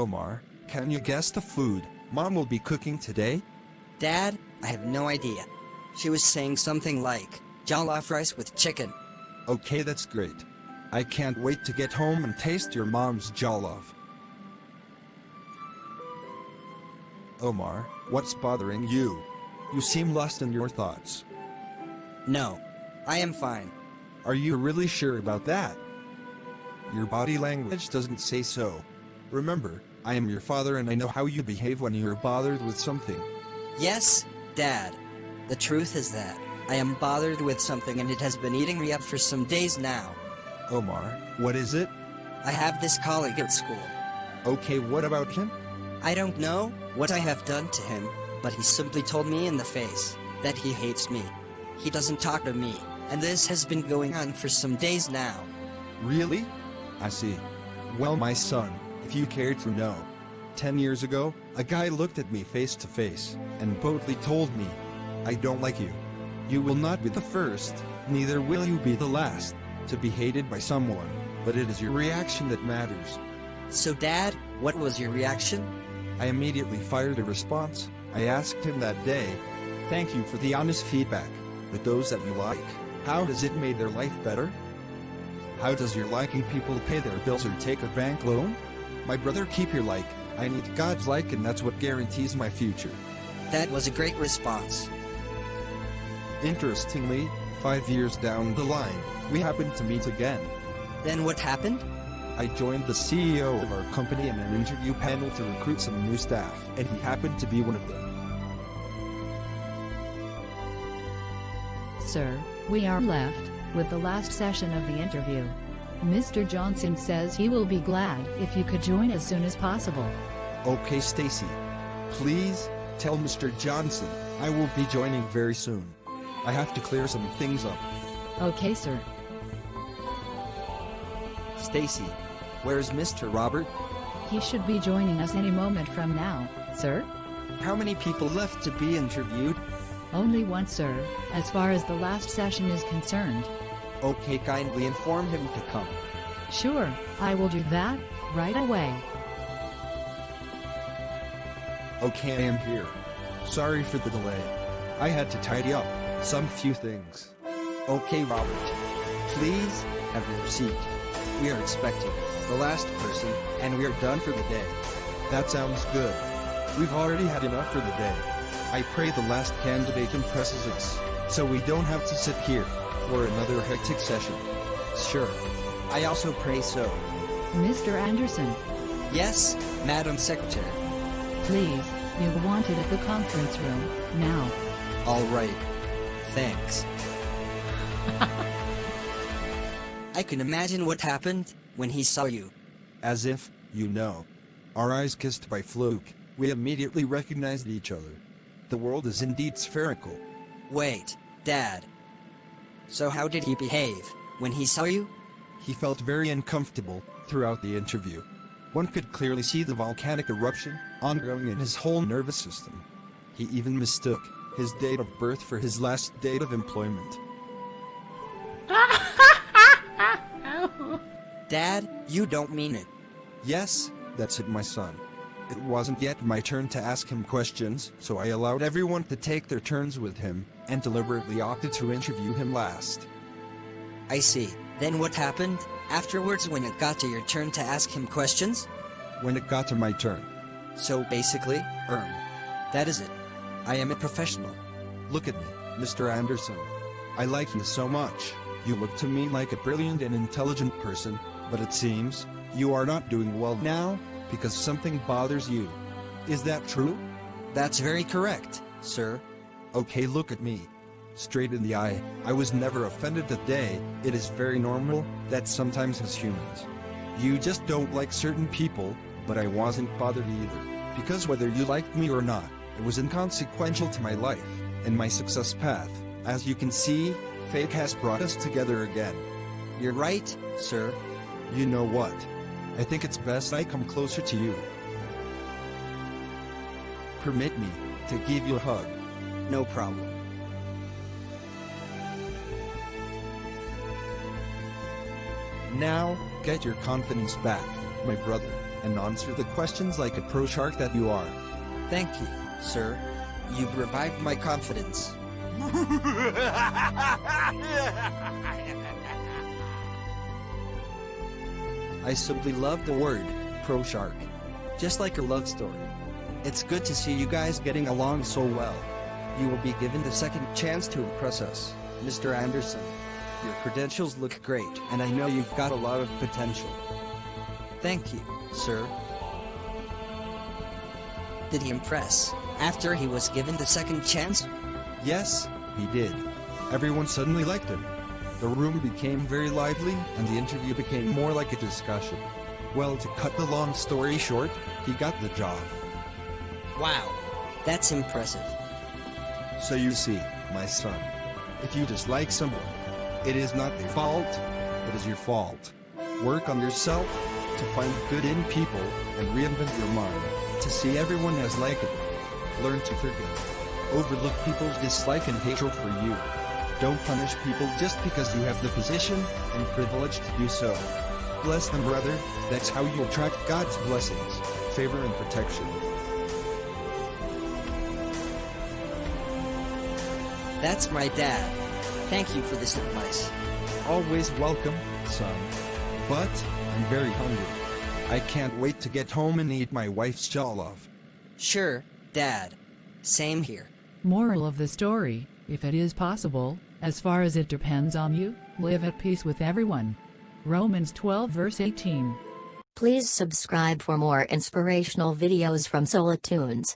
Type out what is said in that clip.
Omar, can you guess the food Mom will be cooking today? Dad, I have no idea. She was saying something like, jollof rice with chicken. Okay, that's great. I can't wait to get home and taste your mom's jollof. Omar, what's bothering you? You seem lost in your thoughts. No, I am fine. Are you really sure about that? Your body language doesn't say so. Remember, I am your father and I know how you behave when you are bothered with something. Yes, Dad. The truth is that I am bothered with something and it has been eating me up for some days now. Omar, what is it? I have this colleague at school. Okay, what about him? I don't know what I have done to him, but he simply told me in the face that he hates me. He doesn't talk to me, and this has been going on for some days now. Really? I see. Well, my son, if you cared to know, 10 years ago, a guy looked at me face to face and boldly told me, I don't like you. You will not be the first, neither will you be the last, to be hated by someone, but it is your reaction that matters. So Dad, what was your reaction? I immediately fired a response. I asked him that day, thank you for the honest feedback, but those that you like, how has it made their life better? How does your liking people pay their bills or take a bank loan? My brother, keep your like. I need God's like, and that's what guarantees my future. That was a great response. Interestingly, 5 years down the line, we happened to meet again. Then what happened? I joined the CEO of our company in an interview panel to recruit some new staff, and he happened to be one of them. Sir, we are left with the last session of the interview. Mr. Johnson says he will be glad if you could join as soon as possible. Okay, Stacy. Please tell Mr. Johnson I will be joining very soon. I have to clear some things up. Okay, sir. Stacy, where's Mr. Robert? He should be joining us any moment from now, sir. How many people left to be interviewed? Only one, sir, as far as the last session is concerned. Okay, kindly inform him to come. Sure, I will do that right away. Okay, I am here. Sorry for the delay. I had to tidy up some few things. Okay, Robert. Please have your seat. We are expecting the last person, and we are done for the day. That sounds good. We've already had enough for the day. I pray the last candidate impresses us, so we don't have to sit here for another hectic session. Sure. I also pray so. Mr. Anderson, Yes, Madam Secretary. please, you wanted at the conference room, now. All right. Thanks. I can imagine what happened when he saw you. As if, you know. Our eyes kissed by fluke, we immediately recognized each other. The world is indeed spherical. Wait, Dad. So how did he behave when he saw you? He felt very uncomfortable throughout the interview. One could clearly see the volcanic eruption ongoing in his whole nervous system. He even mistook his date of birth for his last date of employment. Dad, you don't mean it. Yes, that's it, my son. It wasn't yet my turn to ask him questions, so I allowed everyone to take their turns with him, and deliberately opted to interview him last. I see. Then what happened afterwards when it got to your turn to ask him questions? When it got to my turn, So basically, that is it. I am a professional. look at me, Mr. Anderson. I like you so much. You look to me like a brilliant and intelligent person, but it seems you are not doing well now because something bothers you. Is that true? That's very correct, sir. Okay, look at me. Straight in the eye. I was never offended today. It is very normal that sometimes as humans, you just don't like certain people, but I wasn't bothered either. Because whether you liked me or not, it was inconsequential to my life and my success path. As you can see, fate has brought us together again. You're right, sir. You know what? I think it's best I come closer to you. Permit me to give you a hug. No problem. Now, get your confidence back, my brother, and answer the questions like a pro shark that you are. Thank you, sir. You've revived my confidence. I simply love the word, pro shark. Just like a love story. It's good to see you guys getting along so well. You will be given the second chance to impress us, Mr. Anderson. Your credentials look great, and I know you've got a lot of potential. Thank you, sir. Did he impress after he was given the second chance? Yes, he did. Everyone suddenly liked him. The room became very lively, and the interview became more like a discussion. Well, to cut the long story short, he got the job. Wow, that's impressive. So you see, my son, if you dislike someone, it is not their fault, it is your fault. Work on yourself to find good in people and reinvent your mind to see everyone as likable. Learn to forgive. Overlook people's dislike and hatred for you. Don't punish people just because you have the position and privilege to do so. Bless them, brother. That's how you attract God's blessings, favor and protection. That's my dad. Thank you for this advice. Always welcome, son. But I'm very hungry. I can't wait to get home and eat my wife's jollof. Sure, Dad. Same here. Moral of the story, if it is possible, as far as it depends on you, live at peace with everyone. Romans 12 verse 18. Please subscribe for more inspirational videos from Solitunes.